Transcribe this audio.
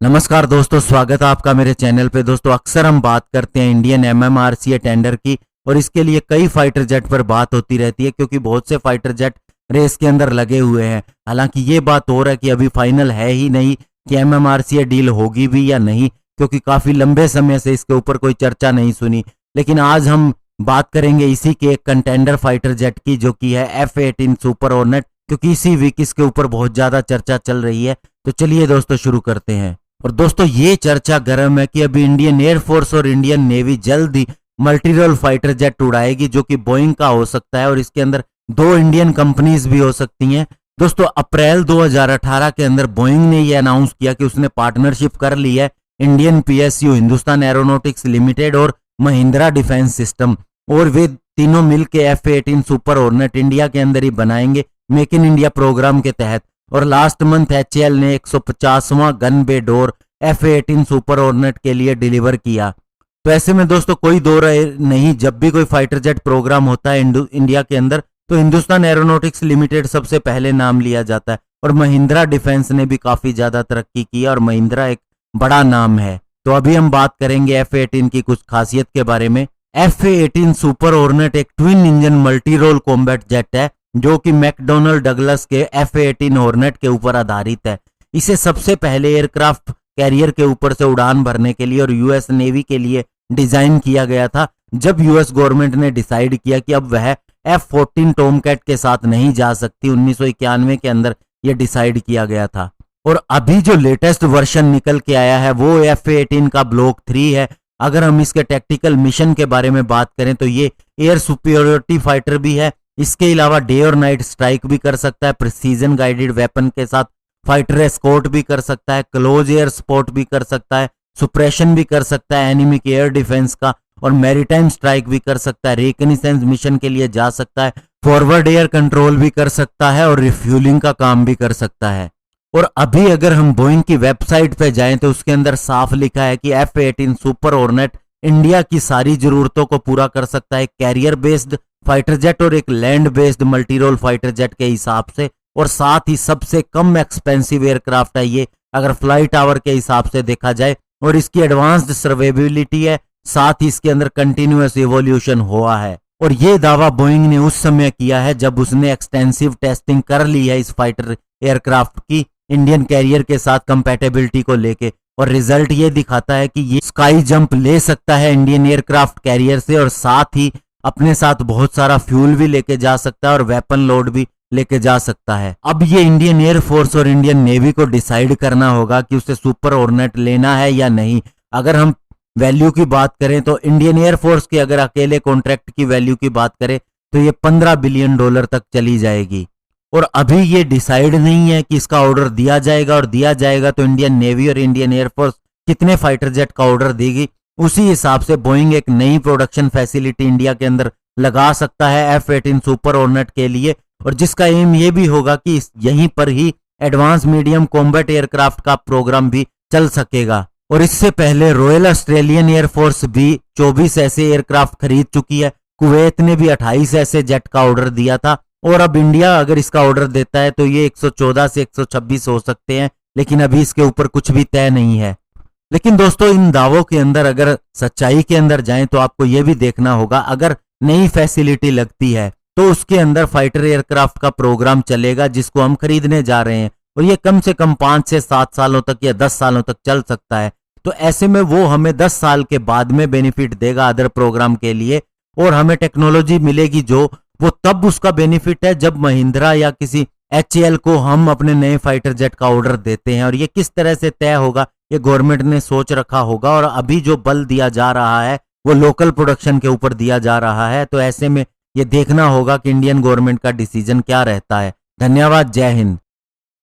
नमस्कार दोस्तों, स्वागत है आपका मेरे चैनल पे। दोस्तों, अक्सर हम बात करते हैं इंडियन MMRCA टेंडर की और इसके लिए कई फाइटर जेट पर बात होती रहती है क्योंकि बहुत से फाइटर जेट रेस के अंदर लगे हुए हैं। हालांकि ये बात हो रहा है कि अभी फाइनल है ही नहीं कि MMRCA डील होगी भी या नहीं, क्योंकि काफी लंबे समय से इसके ऊपर कोई चर्चा नहीं सुनी। लेकिन आज हम बात करेंगे इसी के एक कंटेंडर फाइटर जेट की, जो कि है F-18 सुपर हॉर्नेट, क्योंकि इसी वीक इसके ऊपर बहुत ज्यादा चर्चा चल रही है। तो चलिए दोस्तों शुरू करते हैं। और दोस्तों, ये चर्चा गर्म है कि अभी इंडियन एयरफोर्स और इंडियन नेवी जल्द ही मल्टी रोल फाइटर जेट उड़ाएगी, जो कि बोइंग का हो सकता है और इसके अंदर 2 इंडियन कंपनीज भी हो सकती हैं। दोस्तों, अप्रैल 2018 के अंदर बोइंग ने यह अनाउंस किया कि उसने पार्टनरशिप कर ली है Indian PSU Hindustan aeronautics limited और महिंद्रा डिफेंस सिस्टम, और वे तीनों मिलकर F-18 सुपर हॉर्नेट इंडिया के अंदर ही बनाएंगे मेक इन इंडिया प्रोग्राम के तहत। और लास्ट मंथ HAL ने 150वां गन बे डोर F-18 सुपर हॉर्नेट के लिए डिलीवर किया। तो ऐसे में दोस्तों कोई दो राय नहीं, जब भी कोई फाइटर जेट प्रोग्राम होता है इंडिया के अंदर तो हिंदुस्तान एरोनॉटिक्स लिमिटेड सबसे पहले नाम लिया जाता है। और महिंद्रा डिफेंस ने भी काफी ज्यादा तरक्की की और महिंद्रा एक बड़ा नाम है। तो अभी हम बात करेंगे F-18 की कुछ खासियत के बारे में। F-18 सुपर हॉर्नेट एक twin engine multi role combat jet है जो कि मैकडॉनल्ड डगलस के F-18 हॉर्नेट के ऊपर आधारित है। इसे सबसे पहले एयरक्राफ्ट कैरियर के ऊपर से उड़ान भरने के लिए और US नेवी के लिए डिजाइन किया गया था, जब US गवर्नमेंट ने डिसाइड किया कि अब वह F-14 टॉमकैट के साथ नहीं जा सकती। 1991 के अंदर यह डिसाइड किया गया था। और अभी जो लेटेस्ट वर्जन निकल के आया है वो F-18 का ब्लॉक 3 है। अगर हम इसके टैक्टिकल मिशन के बारे में बात करें तो ये एयर सुपीरियरिटी फाइटर भी है। इसके अलावा डे और नाइट स्ट्राइक भी कर सकता है, प्रिसीजन गाइडेड वेपन के साथ फाइटर एस्कॉर्ट भी कर सकता है, क्लोज एयर सपोर्ट भी कर सकता है, सुप्रेशन भी कर सकता है एनिमी के एयर डिफेंस का, और मैरीटाइम स्ट्राइक भी कर सकता है, रिकनेसेंस मिशन के लिए जा सकता है, फॉरवर्ड एयर कंट्रोल भी कर सकता है और रिफ्यूलिंग का काम भी कर सकता है। और अभी अगर हम बोइंग की वेबसाइट पे जाएं तो उसके अंदर साफ लिखा है कि F-18 सुपर हॉर्नेट इंडिया की सारी जरूरतों को पूरा कर सकता है, कैरियर बेस्ड फाइटर जेट और एक land based multi role fighter jet के हिसाब से, और साथ ही सबसे कम एक्सपेंसिव एयरक्राफ्ट है ये अगर फ्लाइट आवर के हिसाब से देखा जाए, और इसकी एडवांस्ड सर्वाइवेबिलिटी है, साथ ही इसके अंदर कंटिन्यूअस इवोल्यूशन हुआ है। और ये दावा बोइंग ने उस समय किया है जब उसने एक्सटेंसिव टेस्टिंग कर ली है इस फाइटर एयरक्राफ्ट की इंडियन कैरियर के साथ कंपैटिबिलिटी को लेके, और रिजल्ट ये दिखाता है कि ये स्काई जंप ले सकता है इंडियन एयरक्राफ्ट कैरियर से, और साथ ही अपने साथ बहुत सारा फ्यूल भी लेके जा सकता है और वेपन लोड भी लेके जा सकता है। अब ये इंडियन एयरफोर्स और इंडियन नेवी को डिसाइड करना होगा कि उसे सुपर हॉर्नेट लेना है या नहीं। अगर हम वैल्यू की बात करें तो इंडियन एयरफोर्स के अगर अकेले कॉन्ट्रैक्ट की वैल्यू की बात करें तो ये $15 बिलियन तक चली जाएगी। और अभी ये डिसाइड नहीं है कि इसका ऑर्डर दिया जाएगा, और दिया जाएगा तो इंडियन नेवी और इंडियन एयरफोर्स कितने फाइटर जेट का ऑर्डर देगी, उसी हिसाब से बोइंग एक नई प्रोडक्शन फैसिलिटी इंडिया के अंदर लगा सकता है F-18 सुपर हॉर्नेट के लिए, और जिसका एम ये भी होगा कि यहीं पर ही एडवांस मीडियम कॉम्बैट एयरक्राफ्ट का प्रोग्राम भी चल सकेगा। और इससे पहले रॉयल ऑस्ट्रेलियन एयरफोर्स भी 24 ऐसे एयरक्राफ्ट खरीद चुकी है, कुवैत ने भी 28 ऐसे जेट का ऑर्डर दिया था, और अब इंडिया अगर इसका ऑर्डर देता है तो ये 114 से 126 हो सकते हैं, लेकिन अभी इसके ऊपर कुछ भी तय नहीं है। लेकिन दोस्तों, इन दावों के अंदर अगर सच्चाई के अंदर जाएं तो आपको यह भी देखना होगा, अगर नई फैसिलिटी लगती है तो उसके अंदर फाइटर एयरक्राफ्ट का प्रोग्राम चलेगा जिसको हम खरीदने जा रहे हैं, और ये कम से कम 5 से 7 सालों तक या 10 सालों तक चल सकता है। तो ऐसे में वो हमें 10 साल के बाद में बेनिफिट देगा अदर प्रोग्राम के लिए, और हमें टेक्नोलॉजी मिलेगी जो वो तब उसका बेनिफिट है जब महिंद्रा या किसी HAL को हम अपने नए फाइटर जेट का ऑर्डर देते हैं। और ये किस तरह से तय होगा ये गवर्नमेंट ने सोच रखा होगा, और अभी जो बल दिया जा रहा है वो लोकल प्रोडक्शन के ऊपर दिया जा रहा है। तो ऐसे में ये देखना होगा कि इंडियन गवर्नमेंट का डिसीजन क्या रहता है। धन्यवाद, जय हिंद।